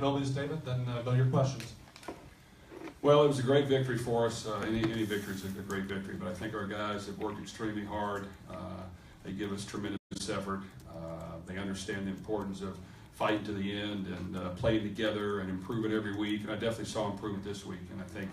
ability statement, then go to your questions. Well, it was a great victory for us. Any victory is a great victory, but I think our guys have worked extremely hard. They give us tremendous effort. They understand the importance of fighting to the end and playing together and improving every week. And I definitely saw improvement this week. And I think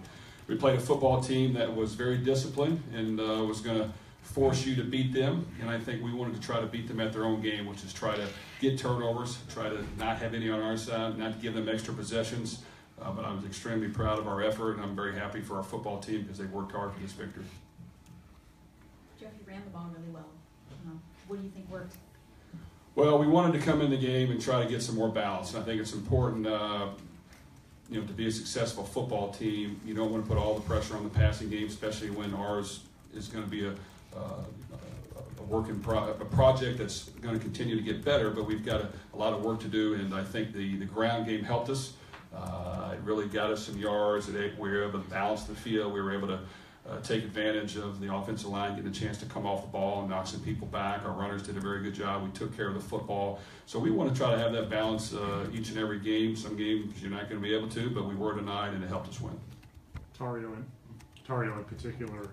we played a football team that was very disciplined and was going to force you to beat them. And I think we wanted to try to beat them at their own game, which is try to get turnovers, try to not have any on our side, not give them extra possessions. But I was extremely proud of our effort, and I'm very happy for our football team because they worked hard for this victory. Jeff, you ran the ball really well. What do you think worked? Well, we wanted to come in the game and try to get some more balance. And I think it's important, to be a successful football team. You don't want to put all the pressure on the passing game, especially when ours is going to be a project that's going to continue to get better. But we've got a lot of work to do, and I think the ground game helped us. It really got us some yards. We were able to balance the field. We were able to take advantage of the offensive line, getting a chance to come off the ball and knock some people back. Our runners did a very good job. We took care of the football. So we want to try to have that balance each and every game. Some games you're not going to be able to, but we were tonight, and it helped us win. Tario in particular,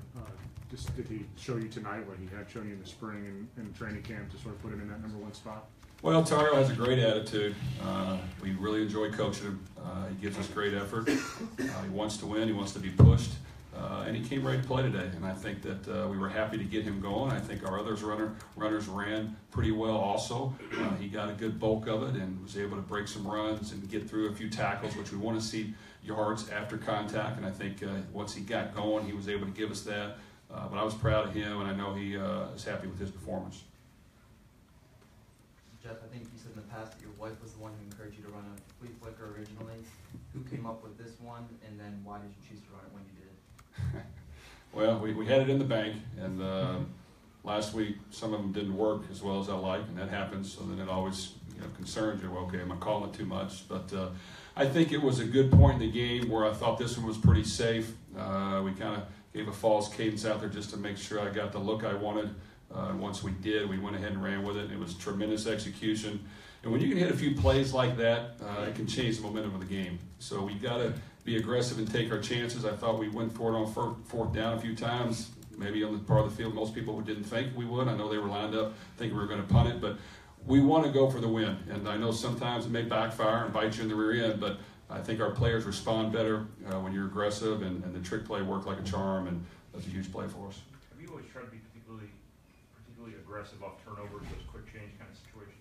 did he show you tonight what he had shown you in the spring and training camp to sort of put him in that #1 spot? Well, Tario has a great attitude. We really enjoy coaching him. He gives us great effort. He wants to win. He wants to be pushed. And he came ready to play today. And I think that we were happy to get him going. I think our other runners ran pretty well also. He got a good bulk of it and was able to break some runs and get through a few tackles, which we want to see yards after contact. And I think once he got going, he was able to give us that. But I was proud of him, and I know he is happy with his performance. Jeff, I think you said in the past that your wife was the one who encouraged you to run a flea flicker originally. Who came up with this one, and then why did you choose to run it when you did? Well, we had it in the bank, and last week some of them didn't work as well as I like, and that happens. So then it always concerns you. Well, okay, am I calling it too much? But I think it was a good point in the game where I thought this one was pretty safe. We kind of gave a false cadence out there just to make sure I got the look I wanted. Once we did, we went ahead and ran with it, and it was tremendous execution. And when you can hit a few plays like that, it can change the momentum of the game. So we got to be aggressive and take our chances. I thought we went for it on fourth down a few times, maybe on the part of the field most people didn't think we would. I know they were lined up thinking we were going to punt it, but we want to go for the win. And I know sometimes it may backfire and bite you in the rear end, but I think our players respond better when you're aggressive, and the trick play worked like a charm, and that's a huge play for us. Have you always tried to be particularly aggressive off turnovers, those quick change kind of situations?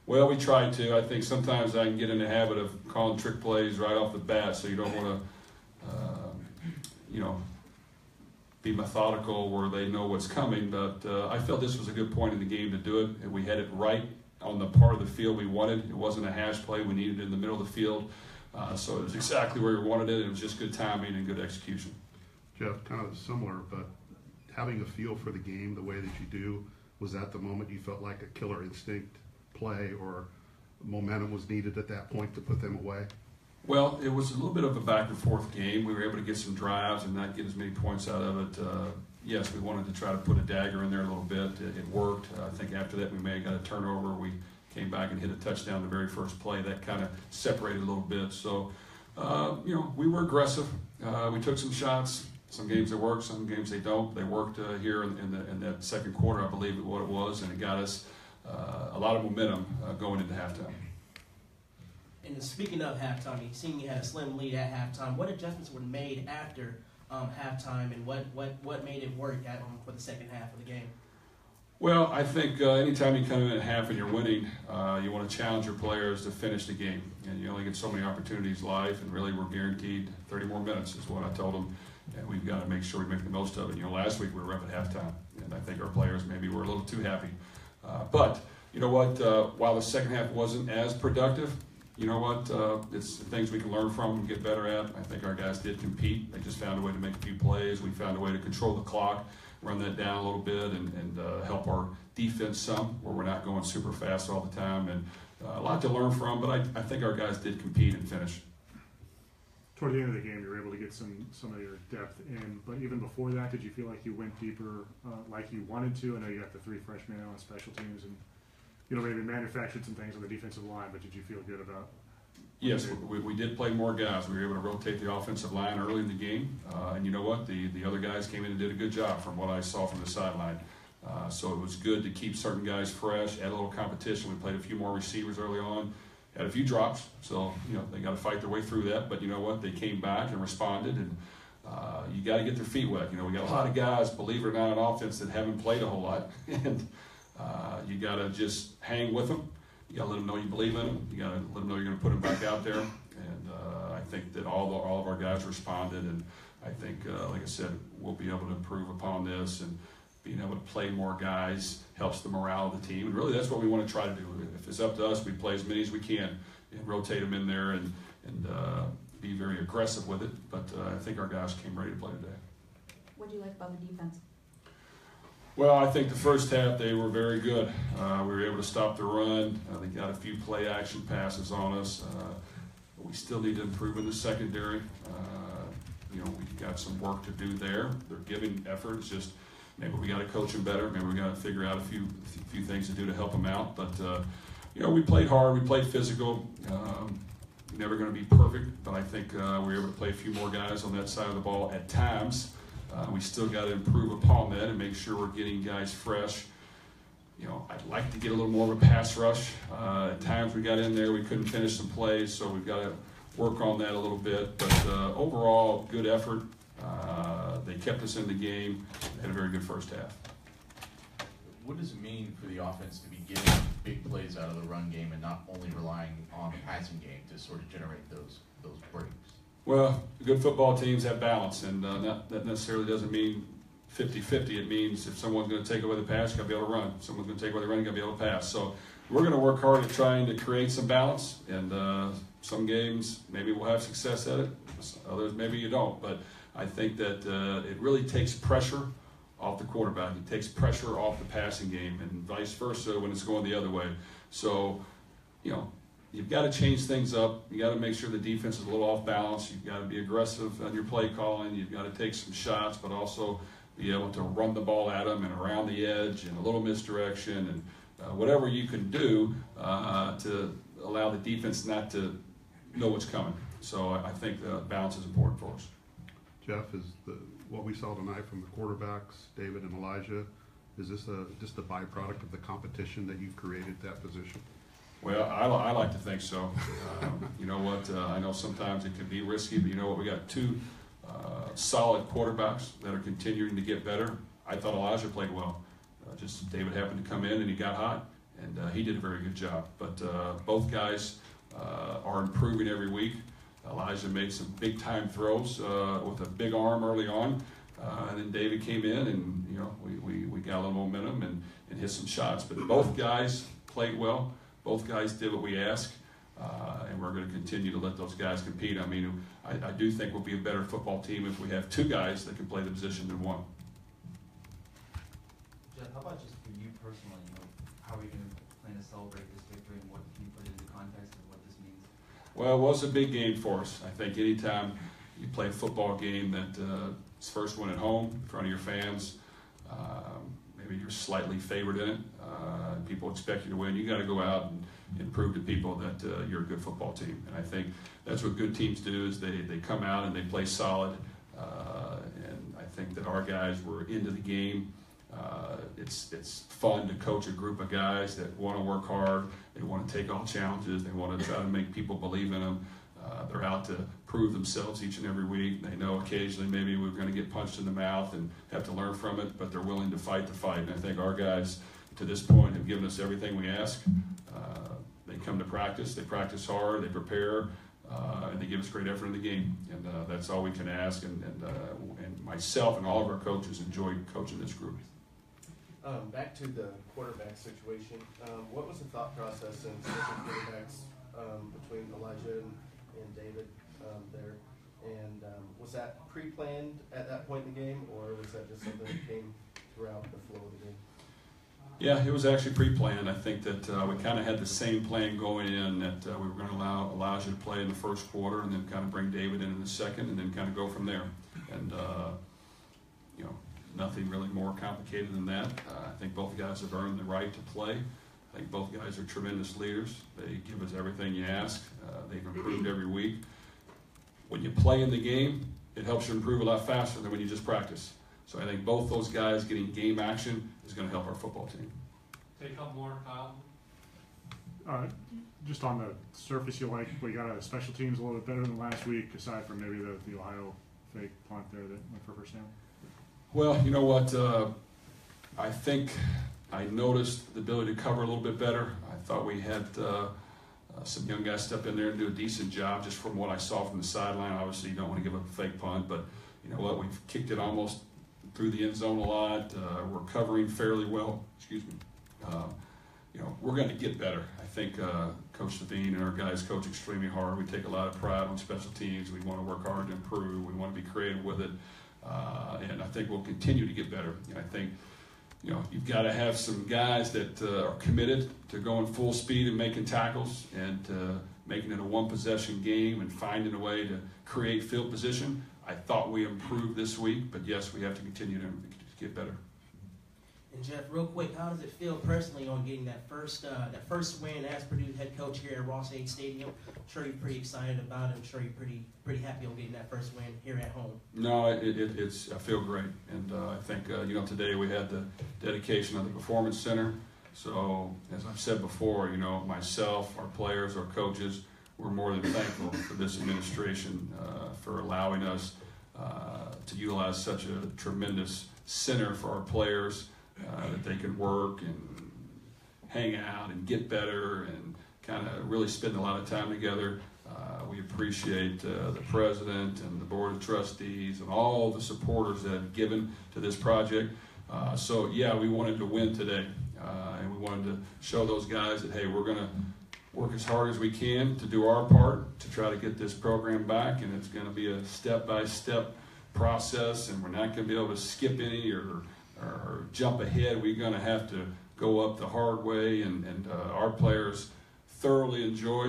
Well, we try to. I think sometimes I can get in the habit of calling trick plays right off the bat, so you don't want to, be methodical where they know what's coming. But I felt this was a good point in the game to do it, and we had it right on the part of the field we wanted. It wasn't a hash play. We needed it in the middle of the field. So it was exactly where we wanted it. It was just good timing and good execution. Jeff, kind of similar, but having a feel for the game the way that you do, was that the moment you felt like a killer instinct play or momentum was needed at that point to put them away? Well, it was a little bit of a back and forth game. We were able to get some drives and not get as many points out of it. Yes, we wanted to try to put a dagger in there a little bit. It worked. I think after that we may have got a turnover. We came back and hit a touchdown the very first play. That kind of separated a little bit. So, we were aggressive. We took some shots. Some games they work, some games they don't. They worked here in that second quarter, I believe, what it was, and it got us a lot of momentum going into halftime. And speaking of halftime, seeing you had a slim lead at halftime, what adjustments were made after halftime, and what made it work for the second half of the game? Well, I think anytime you come in at half and you're winning, you want to challenge your players to finish the game. And you only get so many opportunities live, and really we're guaranteed 30 more minutes is what I told them. And we've got to make sure we make the most of it. Last week we were up at halftime, and I think our players maybe were a little too happy. But you know what? While the second half wasn't as productive, you know what? It's things we can learn from and get better at. I think our guys did compete. They just found a way to make a few plays. We found a way to control the clock, run that down a little bit, and help our defense some, where we're not going super fast all the time. And a lot to learn from, but I think our guys did compete and finish. Toward the end of the game, you were able to get some of your depth in, but even before that, did you feel like you went deeper like you wanted to? I know you got the 3 freshmen on special teams and maybe manufactured some things on the defensive line, but did you feel good about Yes, we did play more guys. We were able to rotate the offensive line early in the game, and you know what? The other guys came in and did a good job from what I saw from the sideline. So it was good to keep certain guys fresh, add a little competition. We played a few more receivers early on, had a few drops, so you know they got to fight their way through that. But you know what? They came back and responded, and you got to get their feet wet. You know, we got a lot of guys, believe it or not, on offense that haven't played a whole lot, and you got to just hang with them. You got to let them know you believe in them. You got to let them know you're going to put them back out there. And I think that all of our guys responded. And I think, like I said, we'll be able to improve upon this. And being able to play more guys helps the morale of the team. And really, that's what we want to try to do. If it's up to us, we play as many as we can and rotate them in there and be very aggressive with it. But I think our guys came ready to play today. What do you like about the defense? Well, I think the first half they were very good. We were able to stop the run. They got a few play action passes on us. We still need to improve in the secondary. You know, we've got some work to do there. They're giving effort. It's just maybe we got to coach them better. Maybe we got to figure out a few things to do to help them out. But you know, we played hard. We played physical. Never going to be perfect, but I think we were able to play a few more guys on that side of the ball at times. We still got to improve upon that and make sure we're getting guys fresh. You know, I'd like to get a little more of a pass rush. At times we got in there, we couldn't finish some plays, so we've got to work on that a little bit. But overall, good effort. They kept us in the game. They had a very good first half. What does it mean for the offense to be getting big plays out of the run game and not only relying on the passing game to sort of generate those breaks? Well, good football teams have balance, and that necessarily doesn't mean 50-50. It means if someone's going to take away the pass, you got to be able to run. If someone's going to take away the run, you got to be able to pass. So we're going to work hard at trying to create some balance, and some games maybe we'll have success at it. Others maybe you don't. But I think that it really takes pressure off the quarterback. It takes pressure off the passing game, and vice versa when it's going the other way. So, you know, you've got to change things up. You got to make sure the defense is a little off balance. You've got to be aggressive on your play calling. You've got to take some shots, but also be able to run the ball at them and around the edge and a little misdirection and whatever you can do to allow the defense not to know what's coming. So I think the balance is important for us. Jeff, is what we saw tonight from the quarterbacks, David and Elijah, is this just a byproduct of the competition that you've created that position? Well, I like to think so. You know what? I know sometimes it can be risky, but you know what? We got two solid quarterbacks that are continuing to get better. I thought Elijah played well. Just David happened to come in and he got hot, and he did a very good job. But both guys are improving every week. Elijah made some big-time throws with a big arm early on, and then David came in, and you know we got a little momentum and hit some shots. But both guys played well. Both guys did what we asked, and we're going to continue to let those guys compete. I mean, I do think we'll be a better football team if we have two guys that can play the position than one. Jeff, how about just for you personally, you know, how are you going to plan to celebrate this victory and what can you put into context of what this means? Well, it was a big game for us. I think anytime you play a football game that it's first one at home in front of your fans, maybe you're slightly favored in it. People expect you to win. You got to go out and prove to people that you're a good football team. And I think that's what good teams do is they come out and they play solid. And I think that our guys were into the game. It's fun to coach a group of guys that want to work hard. They want to take on challenges. They want to try to make people believe in them. They're out to prove themselves each and every week. They know occasionally maybe we're going to get punched in the mouth and have to learn from it, but they're willing to fight the fight. And I think our guys, to this point, have given us everything we ask. They come to practice. They practice hard. They prepare. And they give us great effort in the game. And that's all we can ask. And myself and all of our coaches enjoy coaching this group. Back to the quarterback situation. What was the thought process in switching quarterbacks between Elijah and David there? And was that pre-planned at that point in the game, or was that just something that came throughout the flow of the game? Yeah, it was actually pre-planned. I think that we kind of had the same plan going in, that we were going to allow Elijah to play in the first quarter and then kind of bring David in the second and then kind of go from there. And, you know, nothing really more complicated than that. I think both guys have earned the right to play. I think both guys are tremendous leaders. They give us everything you ask. They've improved every week. When you play in the game, it helps you improve a lot faster than when you just practice. So I think both those guys getting game action is going to help our football team. Take a couple more, Kyle. Just on the surface, you like what you got out of special teams a little bit better than last week, aside from maybe the Ohio fake punt there that went for first down? Well, you know what? I think I noticed the ability to cover a little bit better. I thought we had some young guys step in there and do a decent job just from what I saw from the sideline. Obviously, you don't want to give up a fake punt, but you know what? We've kicked it almost through the end zone a lot. We're covering fairly well. Excuse me. You know, we're going to get better. I think Coach Levine and our guys coach extremely hard. We take a lot of pride on special teams. We want to work hard to improve. We want to be creative with it. And I think we'll continue to get better. And I think, you know, you've got to have some guys that are committed to going full speed and making tackles and making it a one-possession game and finding a way to create field position. I thought we improved this week, but yes, we have to continue to get better. And Jeff, real quick, how does it feel personally on getting that first win as Purdue head coach here at Ross-Ade Stadium? I'm sure you're pretty excited about it. I'm sure you're pretty happy on getting that first win here at home. No, it's I feel great, and I think you know, today we had the dedication of the Performance Center. So as I've said before, you know, myself, our players, our coaches, we're more than thankful for this administration for allowing us to utilize such a tremendous center for our players. That they can work and hang out and get better and kind of really spend a lot of time together. We appreciate the president and the board of trustees and all the supporters that have given to this project. So yeah, we wanted to win today, and we wanted to show those guys that, hey, we're going to work as hard as we can to do our part to try to get this program back, and it's going to be a step-by-step process, and we're not going to be able to skip any or jump ahead. We're going to have to go up the hard way, and our players thoroughly enjoy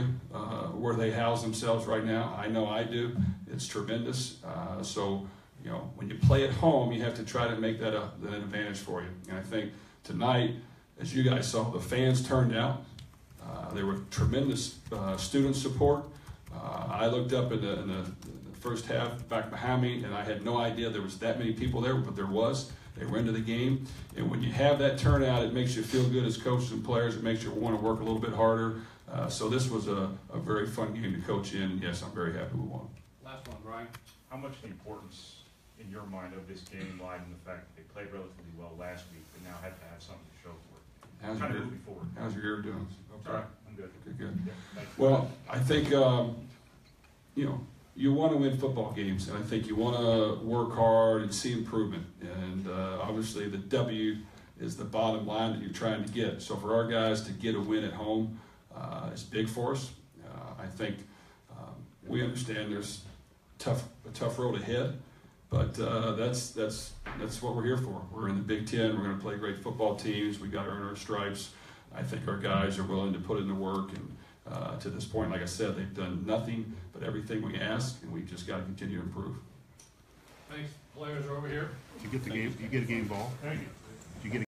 where they house themselves right now. I know I do. It's tremendous. So, you know, when you play at home, you have to try to make that an advantage for you. And I think tonight, as you guys saw, the fans turned out. There were tremendous student support. I looked up in the first half back behind me, and I had no idea there was that many people there, but there was. They were into the game, and when you have that turnout, it makes you feel good as coaches and players. It makes you want to work a little bit harder. So this was a very fun game to coach in, and yes, I'm very happy we won. Last one, Brian. How much the importance, in your mind, of this game lies in the fact that they played relatively well last week, but now have to have something to show for it? Kind of moving forward. How's your ear doing? Sorry, I'm good. Okay, good. Yeah, thank you. Well, I think, you know, you want to win football games, and I think you want to work hard and see improvement. And obviously the W is the bottom line that you're trying to get. So for our guys to get a win at home is big for us. I think we understand there's a tough road ahead, but that's what we're here for. We're in the Big Ten. We're going to play great football teams. We got to earn our stripes. I think our guys are willing to put in the work, and to this point, like I said, they've done nothing but everything we ask, and we just got to continue to improve. Thanks. Players are over here. Did you get the game? Did you get a game ball? Thank you. Did you get a